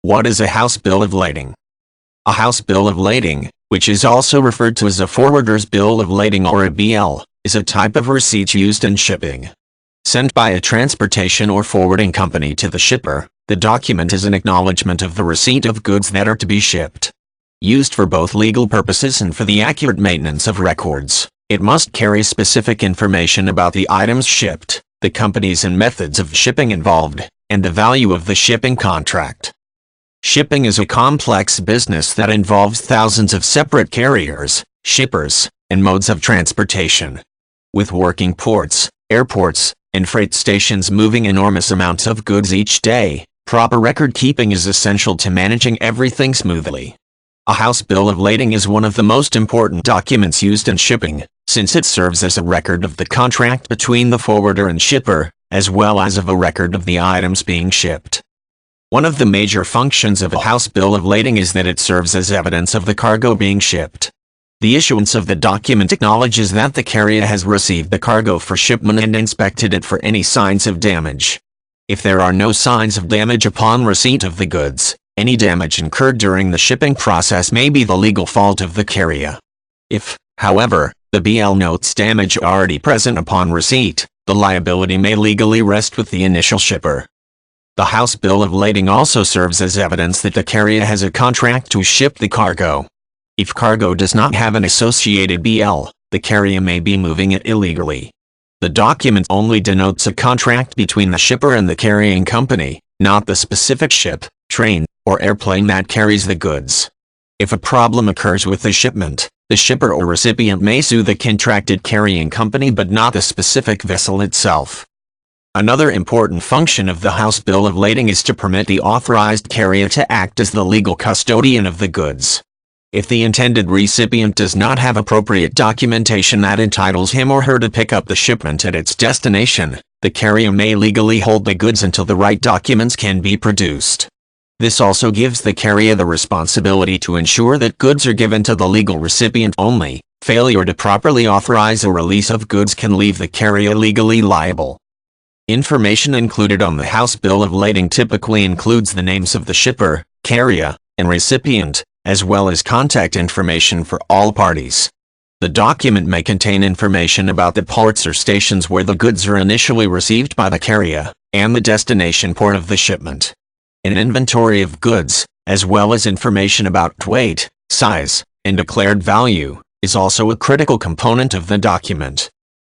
What is a house bill of lading? A house bill of lading, which is also referred to as a forwarder's bill of lading or a BL, is a type of receipt used in shipping. Sent by a transportation or forwarding company to the shipper, the document is an acknowledgement of the receipt of goods that are to be shipped. Used for both legal purposes and for the accurate maintenance of records, it must carry specific information about the items shipped, the companies and methods of shipping involved, and the value of the shipping contract. Shipping is a complex business that involves thousands of separate carriers, shippers, and modes of transportation. With working ports, airports, and freight stations moving enormous amounts of goods each day, proper record keeping is essential to managing everything smoothly. A house bill of lading is one of the most important documents used in shipping, since it serves as a record of the contract between the forwarder and shipper, as well as of a record of the items being shipped. One of the major functions of a house bill of lading is that it serves as evidence of the cargo being shipped. The issuance of the document acknowledges that the carrier has received the cargo for shipment and inspected it for any signs of damage. If there are no signs of damage upon receipt of the goods, any damage incurred during the shipping process may be the legal fault of the carrier. If, however, the BL notes damage already present upon receipt, the liability may legally rest with the initial shipper. The house bill of lading also serves as evidence that the carrier has a contract to ship the cargo. If cargo does not have an associated BL, the carrier may be moving it illegally. The document only denotes a contract between the shipper and the carrying company, not the specific ship, train, or airplane that carries the goods. If a problem occurs with the shipment, the shipper or recipient may sue the contracted carrying company but not the specific vessel itself. Another important function of the house bill of lading is to permit the authorized carrier to act as the legal custodian of the goods. If the intended recipient does not have appropriate documentation that entitles him or her to pick up the shipment at its destination, the carrier may legally hold the goods until the right documents can be produced. This also gives the carrier the responsibility to ensure that goods are given to the legal recipient only. Failure to properly authorize a release of goods can leave the carrier legally liable. Information included on the house bill of lading typically includes the names of the shipper, carrier, and recipient, as well as contact information for all parties. The document may contain information about the ports or stations where the goods are initially received by the carrier, and the destination port of the shipment. An inventory of goods, as well as information about weight, size, and declared value, is also a critical component of the document.